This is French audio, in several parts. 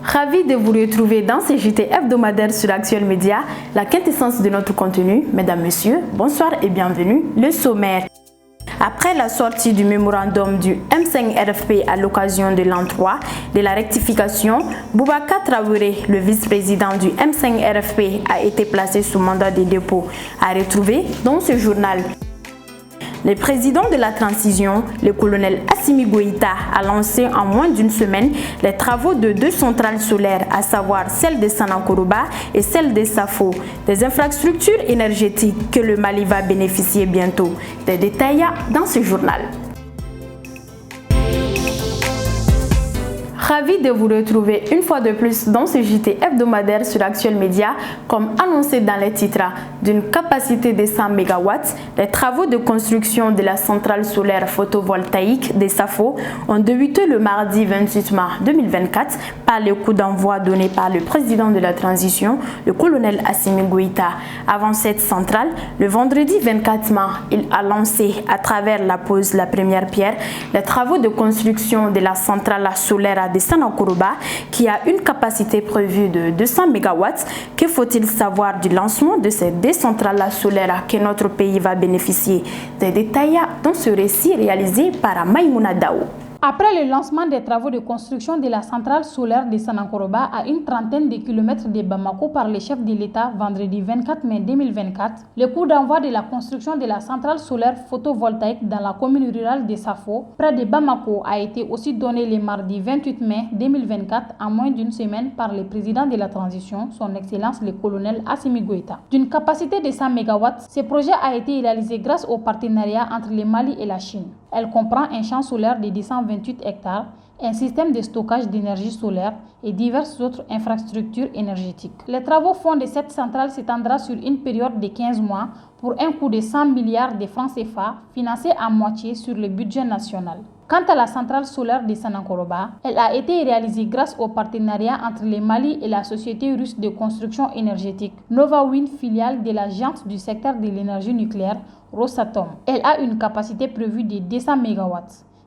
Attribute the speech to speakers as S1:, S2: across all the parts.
S1: Ravi de vous retrouver dans ces JT hebdomadaires sur Actuel Média, la quintessence de notre contenu. Mesdames, Messieurs, bonsoir et bienvenue. Le sommaire. Après la sortie du mémorandum du M5-RFP à l'occasion de l'an 3 de la rectification, Boubacar Traoré, le vice-président du M5-RFP, a été placé sous mandat de dépôt, à retrouver dans ce journal. Le président de la transition, le colonel Assimi Goïta, a lancé en moins d'une semaine les travaux de 2 centrales solaires, à savoir celle de Sanankoroba et celle de Safo, des infrastructures énergétiques que le Mali va bénéficier bientôt. Des détails dans ce journal. Ravi de vous retrouver une fois de plus dans ce JT hebdomadaire sur Actuel Média. Comme annoncé dans les titres, d'une capacité de 100 MW, les travaux de construction de la centrale solaire photovoltaïque de Safo ont débuté le mardi 28 mars 2024 par le coup d'envoi donné par le président de la transition, le colonel Assimi Goïta. Avant cette centrale, le vendredi 24 mars, il a lancé à travers la pose la première pierre les travaux de construction de la centrale solaire de Sanankoroba qui a une capacité prévue de 200 MW. Que faut-il savoir du lancement de ces 2 centrales solaires que notre pays va bénéficier? Des détails dans ce récit réalisé par Maïmouna Daou.
S2: Après le lancement des travaux de construction de la centrale solaire de Sanankoroba à une trentaine de kilomètres de Bamako par le chef de l'État vendredi 24 mai 2024, le coup d'envoi de la construction de la centrale solaire photovoltaïque dans la commune rurale de Safo, près de Bamako, a été aussi donné le mardi 28 mai 2024 en moins d'une semaine par le président de la transition, son Excellence le colonel Assimi Goïta. D'une capacité de 100 MW, ce projet a été réalisé grâce au partenariat entre le Mali et la Chine. Elle comprend un champ solaire de 228 hectares, un système de stockage d'énergie solaire et diverses autres infrastructures énergétiques. Les travaux fonds de cette centrale s'étendra sur une période de 15 mois pour un coût de 100 milliards de francs CFA, financé à moitié sur le budget national. Quant à la centrale solaire de Sanankoroba, elle a été réalisée grâce au partenariat entre le Mali et la société russe de construction énergétique Novawind, filiale de la géante du secteur de l'énergie nucléaire Rosatom. Elle a une capacité prévue de 200 MW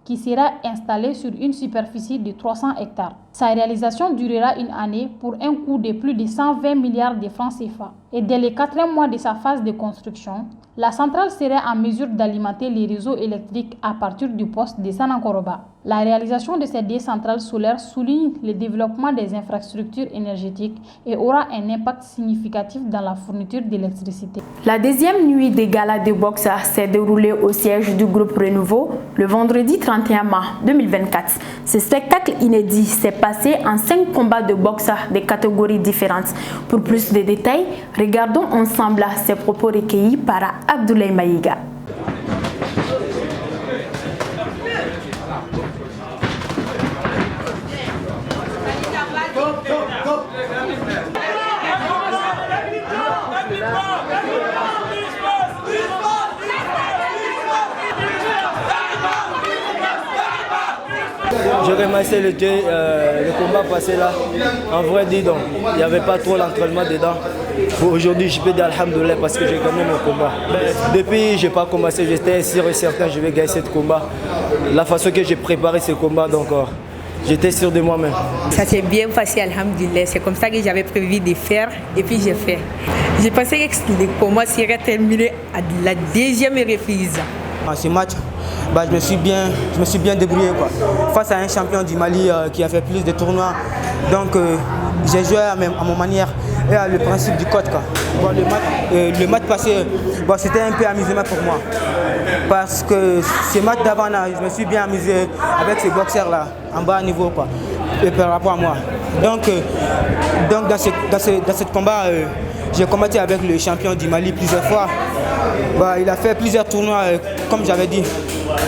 S2: qui sera installée sur une superficie de 300 hectares. Sa réalisation durera une année pour un coût de plus de 120 milliards de francs CFA. Et dès les 4e mois de sa phase de construction, la centrale serait en mesure d'alimenter les réseaux électriques à partir du poste de Sanankoroba. La réalisation de ces 2 centrales solaires souligne le développement des infrastructures énergétiques et aura un impact significatif dans la fourniture d'électricité.
S1: La 2e nuit des galas de boxe s'est déroulée au siège du groupe Renouveau le vendredi 31 mars 2024. Ce spectacle inédit s'est passé en 5 combats de boxe de catégories différentes. Pour plus de détails, regardons ensemble ces propos recueillis par Abdoulaye Maïga.
S3: Je remercie le Dieu, le combat passé là. En vrai, dis donc, il n'y avait pas trop l'entraînement dedans. Aujourd'hui, je peux dire alhamdoulilah parce que j'ai gagné mon combat. Mais depuis, je n'ai pas commencé, j'étais sûr et certain que je vais gagner ce combat. La façon que j'ai préparé ce combat, donc j'étais sûr de moi-même.
S4: Ça s'est bien passé, alhamdoulilah. C'est comme ça que j'avais prévu de faire et puis j'ai fait. J'ai pensé que le combat serait terminé à la 2e reprise.
S5: Dans ce match, je me suis bien débrouillé face à un champion du Mali qui a fait plus de tournois. Donc j'ai joué à mon manière et à le principe du code. Bon, le match passé, c'était un peu amusement pour moi. Parce que ce match d'avant, je me suis bien amusé avec ce boxeur-là, en bas niveau, et par rapport à moi. Donc dans ce combat, j'ai combattu avec le champion du Mali plusieurs fois. Il a fait plusieurs tournois, comme j'avais dit.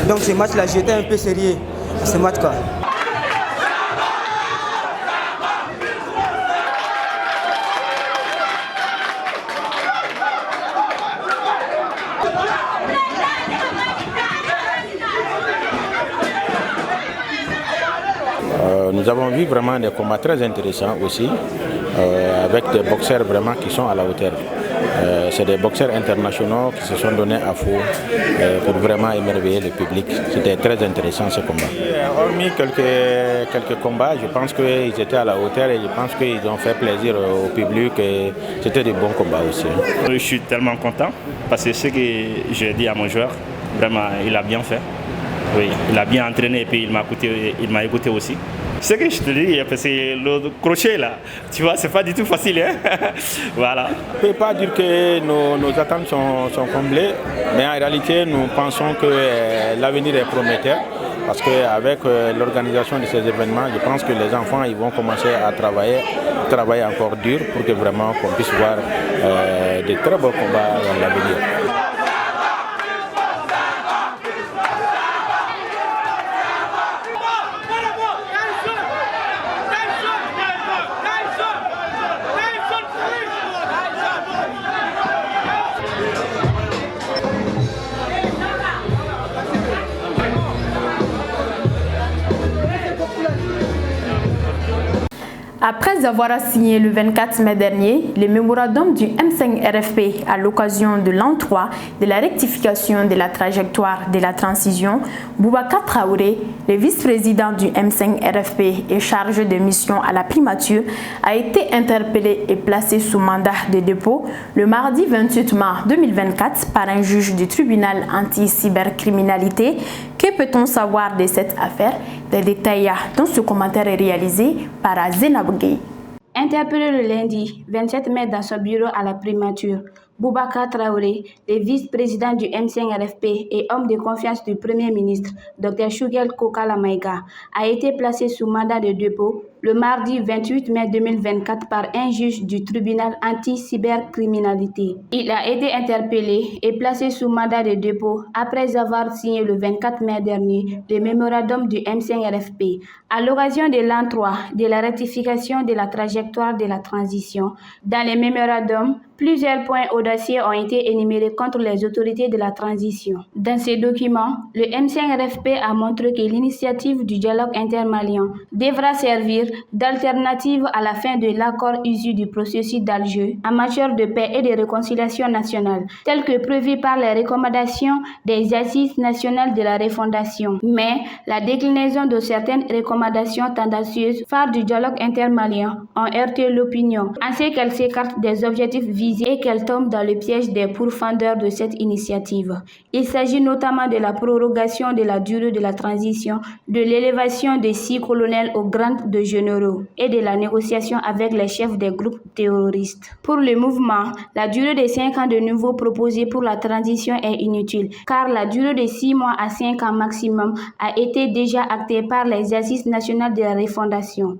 S5: Donc ce match-là, j'étais un peu sérieux, ce match.
S6: Nous avons vu vraiment des combats très intéressants aussi, avec des boxeurs vraiment qui sont à la hauteur. C'est des boxeurs internationaux qui se sont donnés à fond pour vraiment émerveiller le public. C'était très intéressant ce combat. Hormis quelques combats, je pense qu'ils étaient à la hauteur et je pense qu'ils ont fait plaisir au public et c'était des bons combats aussi.
S7: Je suis tellement content parce que ce que j'ai dit à mon joueur, vraiment il a bien fait. Oui, il a bien entraîné et puis il m'a écouté aussi. Ce que je te dis, parce que le crochet là, tu vois, c'est pas du tout facile. Hein. Voilà.
S6: On ne peut pas dire que nos attentes sont comblées, mais en réalité, nous pensons que l'avenir est prometteur. Parce qu'avec l'organisation de ces événements, je pense que les enfants ils vont commencer à travailler encore dur pour que vraiment qu'on puisse voir de très beaux combats dans l'avenir.
S1: Après avoir signé le 24 mai dernier le mémorandum du M5-RFP à l'occasion de l'an 3 de la rectification de la trajectoire de la transition, Boubacar Traoré, le vice-président du M5-RFP et chargé de mission à la primature, a été interpellé et placé sous mandat de dépôt le mardi 28 mars 2024 par un juge du tribunal anti-cybercriminalité. Que peut-on savoir de cette affaire? Des détails dans ce commentaire est réalisé par Zenab Gueye.
S8: Interpellé le lundi 27 mai dans son bureau à la primature, Boubacar Traoré, le vice-président du M5-RFP et homme de confiance du Premier ministre, Dr Choguel Kokala Maïga, a été placé sous mandat de dépôt le mardi 28 mai 2024 par un juge du tribunal anti-cybercriminalité. Il a été interpellé et placé sous mandat de dépôt après avoir signé le 24 mai dernier le mémorandum du M5-RFP à l'occasion de l'an 3 de la rectification de la trajectoire de la transition. Dans le mémorandum, plusieurs points audacieux ont été énumérés contre les autorités de la transition. Dans ces documents, le M5-RFP a montré que l'initiative du dialogue intermalien devra servir d'alternative à la fin de l'accord issu du processus d'Alger en matière de paix et de réconciliation nationale, tel que prévu par les recommandations des assises nationales de la refondation. Mais la déclinaison de certaines recommandations tendancieuses phares du dialogue intermalien ont heurté l'opinion, en ce qu'elles s'écartent des objectifs visés et qu'elles tombent dans le piège des pourfendeurs de cette initiative. Il s'agit notamment de la prorogation de la durée de la transition, de l'élévation des 6 colonels au grade de généraux et de la négociation avec les chefs des groupes terroristes. Pour le mouvement, la durée de 5 ans de nouveau proposée pour la transition est inutile, car la durée de 6 mois à 5 ans maximum a été déjà actée par les assises nationales de la refondation.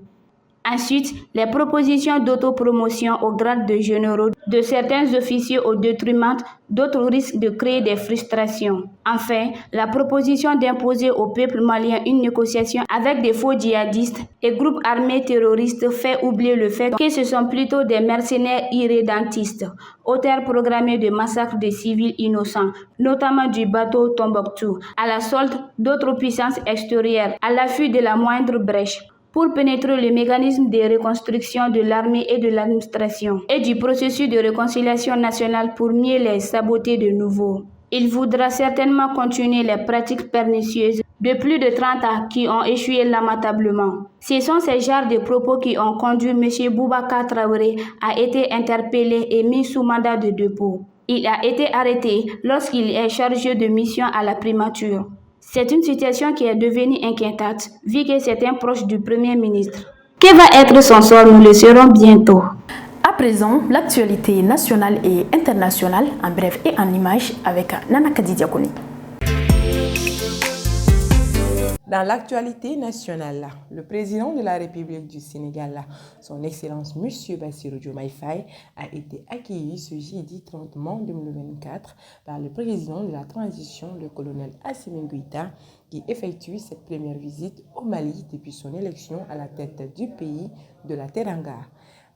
S8: Ensuite, les propositions d'autopromotion au grade de généraux de certains officiers au détriment d'autres risquent de créer des frustrations. Enfin, la proposition d'imposer au peuple malien une négociation avec des faux djihadistes et groupes armés terroristes fait oublier le fait que ce sont plutôt des mercenaires irrédentistes, auteurs programmés de massacres de civils innocents, notamment du bateau Tombouctou, à la solde d'autres puissances extérieures, à l'affût de la moindre brèche, pour pénétrer le mécanisme de reconstruction de l'armée et de l'administration et du processus de réconciliation nationale pour mieux les saboter de nouveau. Il voudra certainement continuer les pratiques pernicieuses de plus de 30 ans qui ont échoué lamentablement. Ce sont ces genres de propos qui ont conduit M. Boubacar Traoré à être interpellé et mis sous mandat de dépôt. Il a été arrêté lorsqu'il est chargé de mission à la primature. C'est une situation qui est devenue inquiétante, vu que c'est un proche du Premier ministre. Que va être son sort, nous le saurons bientôt.
S1: À présent, l'actualité nationale et internationale, en bref et en images, avec Nana Kadidiakouni.
S9: Dans l'actualité nationale, le président de la République du Sénégal, son Excellence M. Bassirou Diomaye Faye, a été accueilli ce jeudi 30 mai 2024 par le président de la transition, le colonel Assimi Goïta, qui effectue cette première visite au Mali depuis son élection à la tête du pays de la Teranga.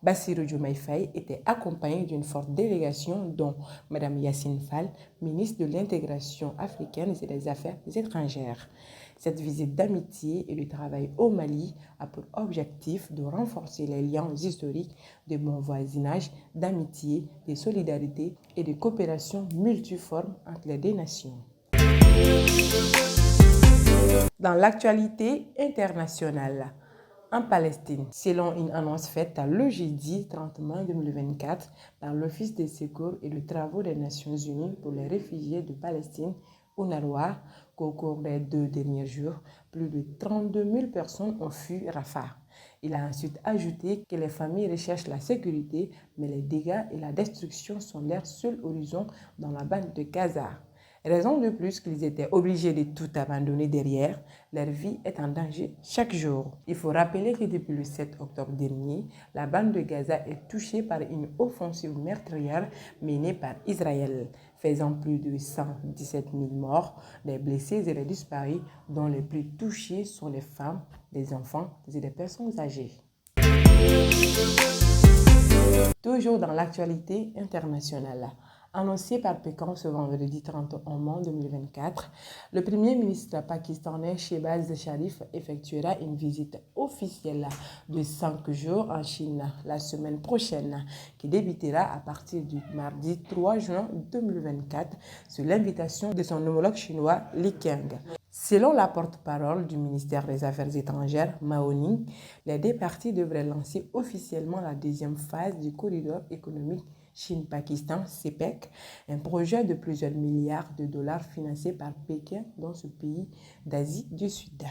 S9: Bassirou Diomaye Faye était accompagné d'une forte délégation dont Mme Yassine Fall, ministre de l'Intégration africaine et des Affaires étrangères. Cette visite d'amitié et de travail au Mali a pour objectif de renforcer les liens historiques de bon voisinage, d'amitié, de solidarité et de coopération multiforme entre les deux nations. Dans l'actualité internationale, en Palestine, selon une annonce faite le jeudi 30 mai 2024 par l'Office des secours et de travaux des Nations Unies pour les réfugiés de Palestine, UNRWA, qu'au cours des 2 derniers jours, plus de 32 000 personnes ont fui Rafah. Il a ensuite ajouté que les familles recherchent la sécurité, mais les dégâts et la destruction sont leur seul horizon dans la bande de Gaza. Raison de plus qu'ils étaient obligés de tout abandonner derrière, leur vie est en danger chaque jour. Il faut rappeler que depuis le 7 octobre dernier, la bande de Gaza est touchée par une offensive meurtrière menée par Israël, faisant plus de 117 000 morts, des blessés et des disparus, dont les plus touchés sont les femmes, les enfants et les personnes âgées. Toujours dans l'actualité internationale. Annoncé par Pékin ce vendredi 31 mai 2024, le Premier ministre pakistanais Shehbaz Sharif effectuera une visite officielle de 5 jours en Chine la semaine prochaine, qui débutera à partir du mardi 3 juin 2024 sur l'invitation de son homologue chinois Li Keng. Selon la porte-parole du ministère des Affaires étrangères, Mao Ning, les deux parties devraient lancer officiellement la deuxième phase du corridor économique Chine-Pakistan, CPEC, un projet de plusieurs milliards de dollars financé par Pékin dans ce pays d'Asie du Sud.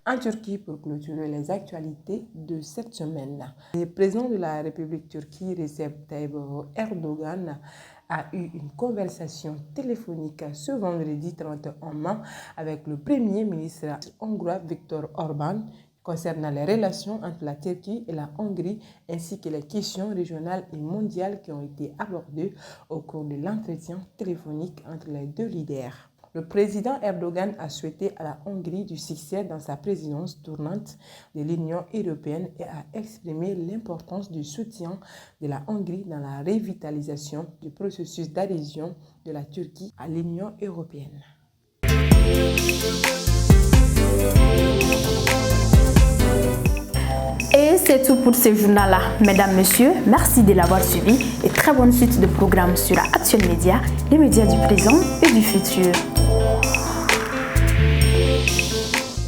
S9: En Turquie, pour clôturer les actualités de cette semaine, le président de la République turque, Recep Tayyip Erdogan, a eu une conversation téléphonique ce vendredi 31 mai avec le Premier ministre hongrois Viktor Orban, concernant les relations entre la Turquie et la Hongrie, ainsi que les questions régionales et mondiales qui ont été abordées au cours de l'entretien téléphonique entre les deux leaders. Le président Erdogan a souhaité à la Hongrie du succès dans sa présidence tournante de l'Union européenne et a exprimé l'importance du soutien de la Hongrie dans la revitalisation du processus d'adhésion de la Turquie à l'Union européenne.
S1: Et c'est tout pour ce journal-là. Mesdames, Messieurs, merci de l'avoir suivi et très bonne suite de programmes sur Actuel Média, les médias du présent et du futur.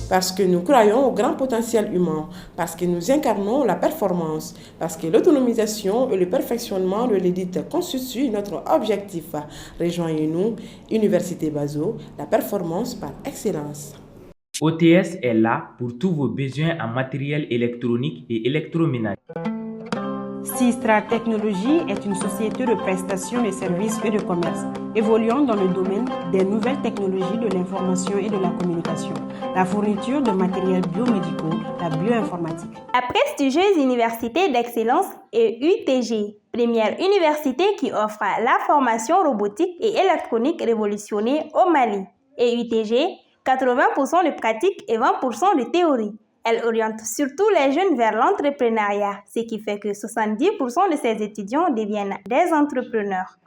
S9: Parce que nous croyons au grand potentiel humain, parce que nous incarnons la performance, parce que l'autonomisation et le perfectionnement de l'édite constituent notre objectif. Rejoignez-nous, Université Bazo, la performance par excellence.
S10: OTS est là pour tous vos besoins en matériel électronique et électroménager.
S11: Sistra Technologies est une société de prestation de services et de commerce, évoluant dans le domaine des nouvelles technologies de l'information et de la communication, la fourniture de matériels biomédicaux, la bioinformatique.
S12: La prestigieuse Université d'excellence est UTG, première université qui offre la formation robotique et électronique révolutionnée au Mali. Et UTG, 80% de pratique et 20% de théorie. Elle oriente surtout les jeunes vers l'entrepreneuriat, ce qui fait que 70% de ses étudiants deviennent des entrepreneurs.